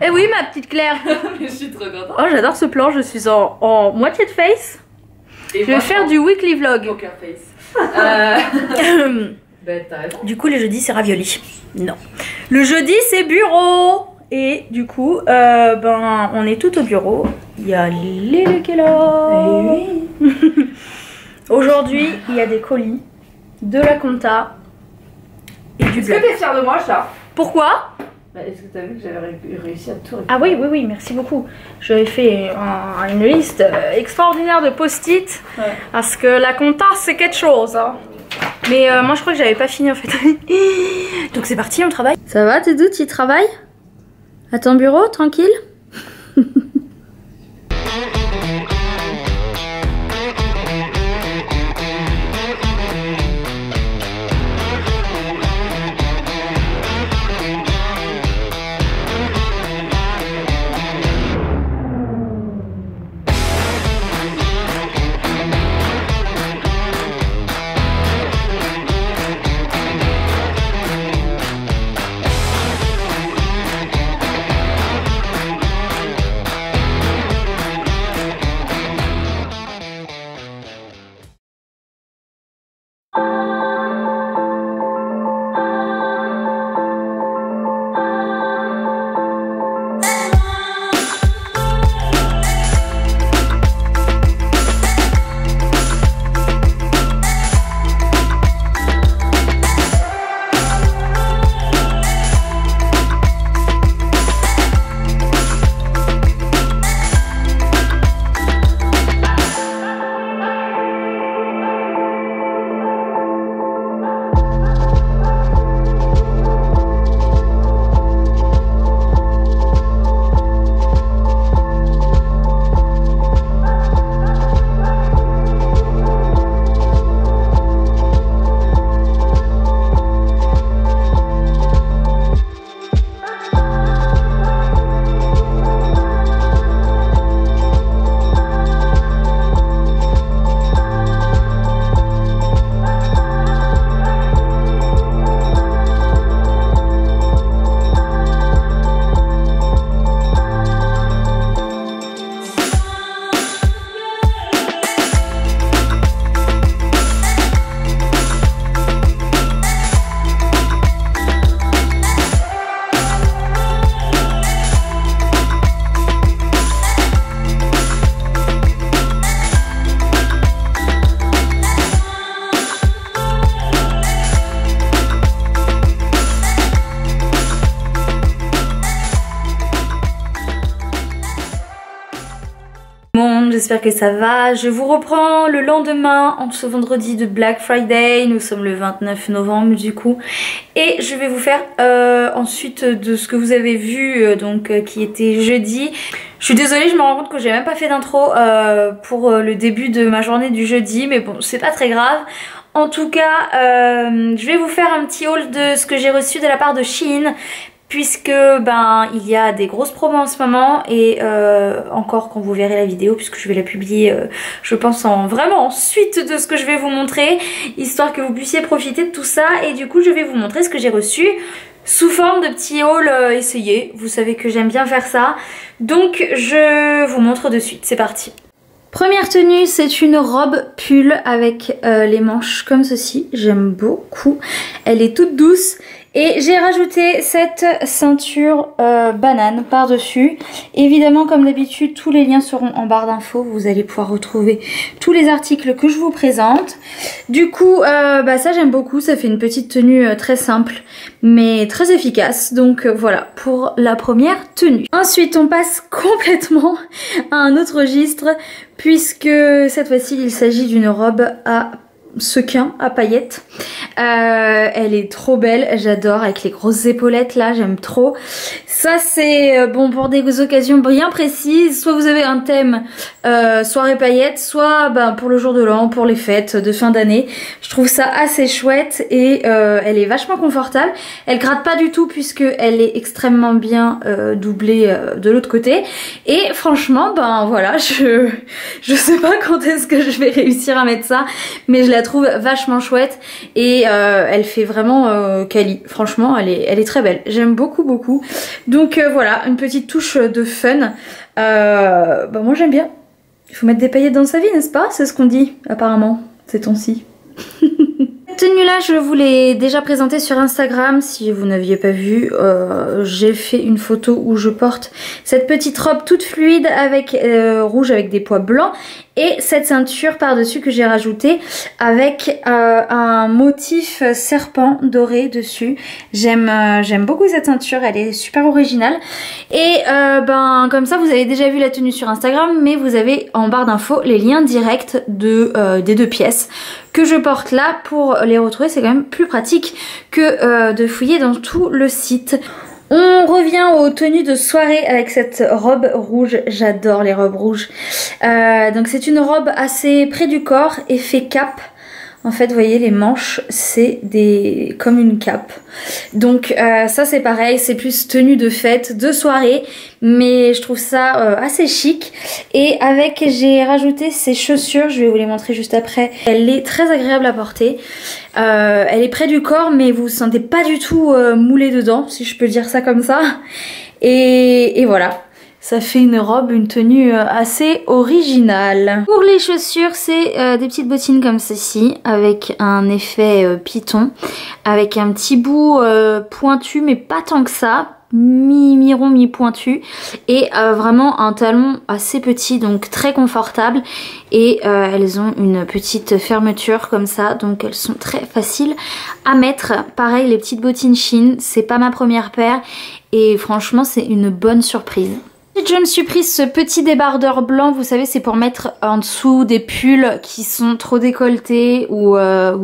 Eh oui, ma petite Claire. Je suis trop contente. Oh, j'adore ce plan, je suis en moitié de face. Et je vais faire du weekly vlog. Poker face. Ben, t'as raison. Du coup, le jeudi, c'est ravioli. Non. Le jeudi, c'est bureau. Et du coup, ben, on est tout au bureau. Il y a Léle qui est là. Oui. Aujourd'hui, il y a des colis, de la compta et du Est-ce que blog. t'es fière de moi, chat? Pourquoi? Bah, est-ce que t'as vu que j'avais réussi à tout récupérer? Ah oui, oui, oui, merci beaucoup. J'avais fait une liste extraordinaire de post-it. Ouais. Parce que la compta, c'est quelque chose. Hein. Mais moi, je crois que j'avais pas fini en fait. Donc c'est parti, on travaille. Ça va, t'es d'où tu travailles? À ton bureau, tranquille? J'espère que ça va. Je vous reprends le lendemain, en ce vendredi de Black Friday. Nous sommes le 29 novembre du coup. Et je vais vous faire ensuite de ce que vous avez vu, qui était jeudi. Je suis désolée, je me rends compte que j'ai même pas fait d'intro pour le début de ma journée du jeudi. Mais bon, c'est pas très grave. En tout cas, je vais vous faire un petit haul de ce que j'ai reçu de la part de Shein. Puisque il y a des grosses promos en ce moment et encore quand vous verrez la vidéo, puisque je vais la publier je pense vraiment en suite de ce que je vais vous montrer, histoire que vous puissiez profiter de tout ça. Et du coup je vais vous montrer ce que j'ai reçu sous forme de petits hauls essayés. Vous savez que j'aime bien faire ça, donc je vous montre de suite, c'est parti. Première tenue, c'est une robe pull avec les manches comme ceci, j'aime beaucoup, elle est toute douce. Et j'ai rajouté cette ceinture banane par-dessus. Évidemment, comme d'habitude, tous les liens seront en barre d'infos. Vous allez pouvoir retrouver tous les articles que je vous présente. Du coup, ça j'aime beaucoup. Ça fait une petite tenue très simple, mais très efficace. Donc voilà, pour la première tenue. Ensuite, on passe complètement à un autre registre, puisque cette fois-ci, il s'agit d'une robe à sequin à paillettes. Elle est trop belle, j'adore, avec les grosses épaulettes là, j'aime trop. Ça c'est bon pour des occasions bien précises, soit vous avez un thème soirée paillettes, soit pour le jour de l'an, pour les fêtes de fin d'année. Je trouve ça assez chouette et elle est vachement confortable. Elle gratte pas du tout puisque elle est extrêmement bien doublée de l'autre côté. Et franchement voilà, je sais pas quand est-ce que je vais réussir à mettre ça, mais je la trouve vachement chouette. Et elle fait vraiment quali. Franchement, elle est très belle. J'aime beaucoup beaucoup. Donc voilà, une petite touche de fun. Bah moi j'aime bien. Il faut mettre des paillettes dans sa vie, n'est-ce pas? C'est ce qu'on dit apparemment ces temps-ci. Cette tenue là je vous l'ai déjà présentée sur Instagram si vous n'aviez pas vu. J'ai fait une photo où je porte cette petite robe toute fluide avec rouge avec des pois blancs et cette ceinture par dessus que j'ai rajoutée avec un motif serpent doré dessus. J'aime beaucoup cette ceinture, elle est super originale et ben comme ça vous avez déjà vu la tenue sur Instagram, mais vous avez en barre d'infos les liens directs des deux pièces que je porte là. Pour les retrouver, c'est quand même plus pratique que de fouiller dans tout le site. On revient aux tenues de soirée avec cette robe rouge. J'adore les robes rouges. Donc c'est une robe assez près du corps, effet cape. En fait, vous voyez, les manches, c'est comme une cape. Donc ça c'est pareil, c'est plus tenue de fête, de soirée, mais je trouve ça assez chic. Et avec, j'ai rajouté ces chaussures, je vais vous les montrer juste après. Elle est très agréable à porter. Elle est près du corps, mais vous vous sentez pas du tout moulé dedans, si je peux dire ça comme ça. Et voilà. Ça fait une robe, une tenue assez originale. Pour les chaussures, c'est des petites bottines comme ceci, avec un effet python, avec un petit bout pointu, mais pas tant que ça, mi-rond, mi-pointu, et vraiment un talon assez petit, donc très confortable. Et elles ont une petite fermeture comme ça, donc elles sont très faciles à mettre. Pareil, les petites bottines Shein, c'est pas ma première paire, et franchement, c'est une bonne surprise. Je me suis pris ce petit débardeur blanc, vous savez, c'est pour mettre en dessous des pulls qui sont trop décolletés ou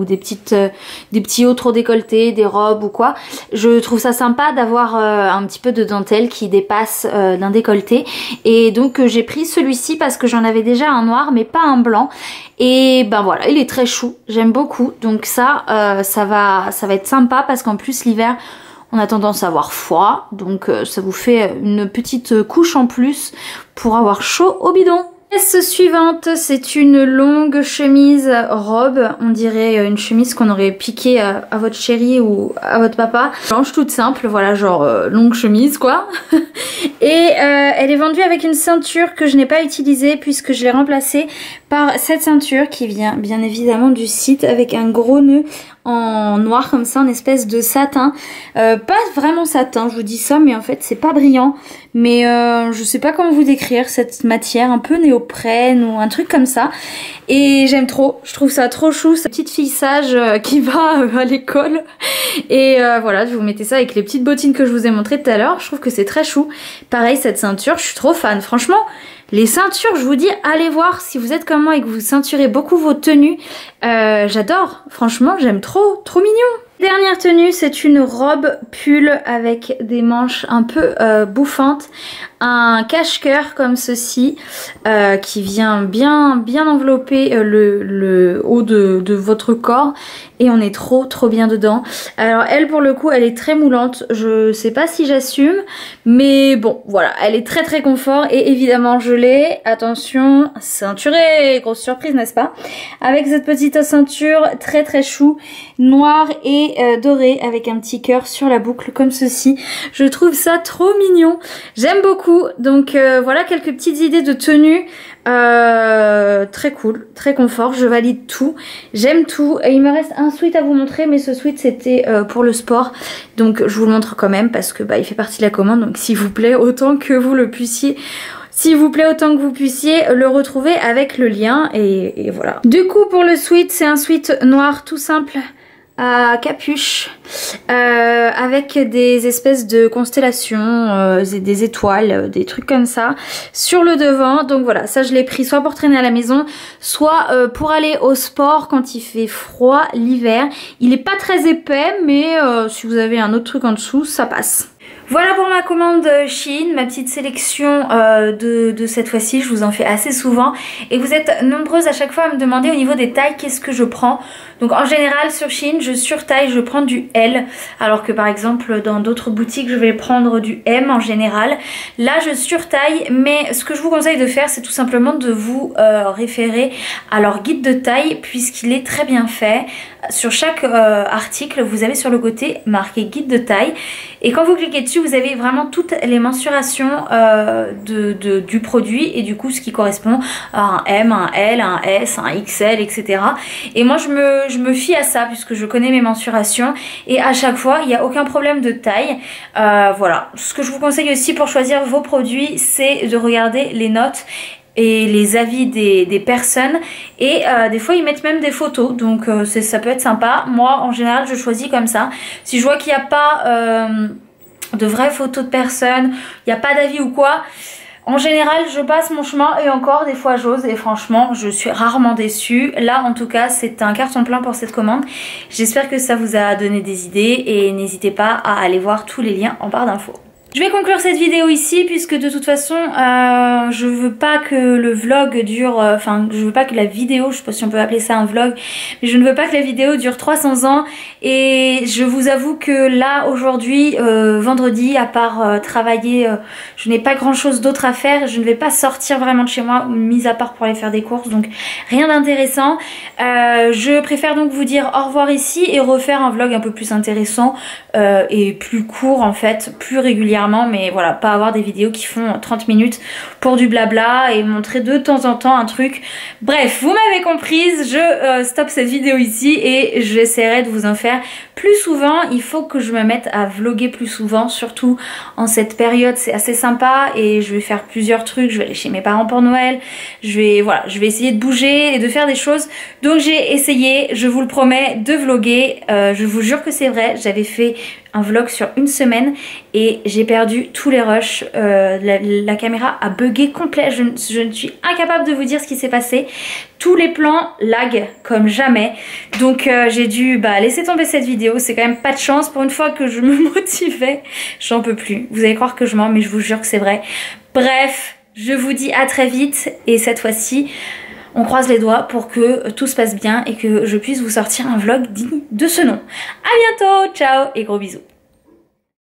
des petits hauts trop décolletés, des robes ou quoi. Je trouve ça sympa d'avoir un petit peu de dentelle qui dépasse d'un décolleté. Et donc j'ai pris celui-ci parce que j'en avais déjà un noir mais pas un blanc. Et ben voilà, il est très chou, j'aime beaucoup. Donc ça va être sympa parce qu'en plus l'hiver, on a tendance à avoir froid, donc ça vous fait une petite couche en plus pour avoir chaud au bidon. Pièce suivante, c'est une longue chemise robe, on dirait une chemise qu'on aurait piquée à votre chéri ou à votre papa. Blanche toute simple, voilà, genre longue chemise quoi. Et elle est vendue avec une ceinture que je n'ai pas utilisée puisque je l'ai remplacée par cette ceinture qui vient bien évidemment du site avec un gros nœud en noir comme ça, en espèce de satin. Pas vraiment satin, je vous dis ça, mais en fait c'est pas brillant. Mais je sais pas comment vous décrire cette matière, un peu néoprène ou un truc comme ça. Et j'aime trop, je trouve ça trop chou, cette petite fille sage qui va à l'école. Et voilà, je vous mettais ça avec les petites bottines que je vous ai montrées tout à l'heure. Je trouve que c'est très chou. Pareil, cette ceinture, je suis trop fan. Franchement, les ceintures, je vous dis, allez voir si vous êtes comme moi et que vous ceinturez beaucoup vos tenues. J'adore, franchement, j'aime trop, trop mignon. Dernière tenue, c'est une robe pull avec des manches un peu bouffantes, un cache-cœur comme ceci qui vient bien envelopper le haut de votre corps et on est trop bien dedans. Alors elle pour le coup elle est très moulante, je sais pas si j'assume mais bon voilà, elle est très confort et évidemment je l'ai, attention, ceinturée, grosse surprise n'est-ce pas, avec cette petite ceinture très chou, noire et dorée avec un petit cœur sur la boucle comme ceci. Je trouve ça trop mignon, j'aime beaucoup. Donc voilà quelques petites idées de tenue très cool, très confort, je valide tout, j'aime tout. Et il me reste un sweat à vous montrer mais ce sweat c'était pour le sport, donc je vous le montre quand même parce que bah, il fait partie de la commande, donc s'il vous plaît autant que vous le puissiez, s'il vous plaît autant que vous puissiez le retrouver avec le lien et voilà. Du coup pour le sweat, c'est un sweat noir tout simple à capuche avec des espèces de constellations, des étoiles, des trucs comme ça sur le devant. Donc voilà, ça je l'ai pris soit pour traîner à la maison, soit pour aller au sport quand il fait froid l'hiver. Il est pas très épais mais si vous avez un autre truc en dessous ça passe. Voilà pour ma commande Shein, ma petite sélection de cette fois-ci, je vous en fais assez souvent et vous êtes nombreuses à chaque fois à me demander au niveau des tailles qu'est-ce que je prends. Donc en général sur Shein je surtaille, je prends du L, alors que par exemple dans d'autres boutiques je vais prendre du M en général. Là je surtaille, mais ce que je vous conseille de faire c'est tout simplement de vous référer à leur guide de taille puisqu'il est très bien fait. sur chaque article, vous avez sur le côté marqué guide de taille. Et quand vous cliquez dessus, vous avez vraiment toutes les mensurations du produit et du coup ce qui correspond à un M, un L, un S, un XL, etc. Et moi je me fie à ça puisque je connais mes mensurations et à chaque fois il n'y a aucun problème de taille. Voilà, ce que je vous conseille aussi pour choisir vos produits, c'est de regarder les notes et les avis des personnes et des fois ils mettent même des photos, donc ça peut être sympa. Moi en général je choisis comme ça. Si je vois qu'il n'y a pas de vraies photos de personnes, il n'y a pas d'avis ou quoi, en général je passe mon chemin et encore des fois j'ose et franchement je suis rarement déçue. Là en tout cas c'est un carton plein pour cette commande. J'espère que ça vous a donné des idées et n'hésitez pas à aller voir tous les liens en barre d'infos. Je vais conclure cette vidéo ici puisque de toute façon je veux pas que le vlog dure, je veux pas que la vidéo, je sais pas si on peut appeler ça un vlog, mais je ne veux pas que la vidéo dure 300 ans et je vous avoue que là aujourd'hui, vendredi, à part travailler, je n'ai pas grand chose d'autre à faire, je ne vais pas sortir vraiment de chez moi, mis à part pour aller faire des courses, donc rien d'intéressant. Je préfère donc vous dire au revoir ici et refaire un vlog un peu plus intéressant et plus court en fait, plus régulièrement. Mais voilà, pas avoir des vidéos qui font 30 minutes pour du blabla et montrer de temps en temps un truc. Bref, vous m'avez comprise, je stoppe cette vidéo ici et j'essaierai de vous en faire plus souvent. Il faut que je me mette à vlogger plus souvent, surtout en cette période, c'est assez sympa et je vais faire plusieurs trucs. Je vais aller chez mes parents pour Noël, je vais essayer de bouger et de faire des choses. Donc j'ai essayé, je vous le promets, de vlogger. Je vous jure que c'est vrai, j'avais fait un vlog sur une semaine et j'ai perdu tous les rushs, la caméra a bugué complet, je ne suis incapable de vous dire ce qui s'est passé, tous les plans lag comme jamais, donc j'ai dû laisser tomber cette vidéo. C'est quand même pas de chance, pour une fois que je me motivais, j'en peux plus, vous allez croire que je mens mais je vous jure que c'est vrai. Bref, je vous dis à très vite et cette fois-ci on croise les doigts pour que tout se passe bien et que je puisse vous sortir un vlog digne de ce nom. A bientôt, ciao et gros bisous.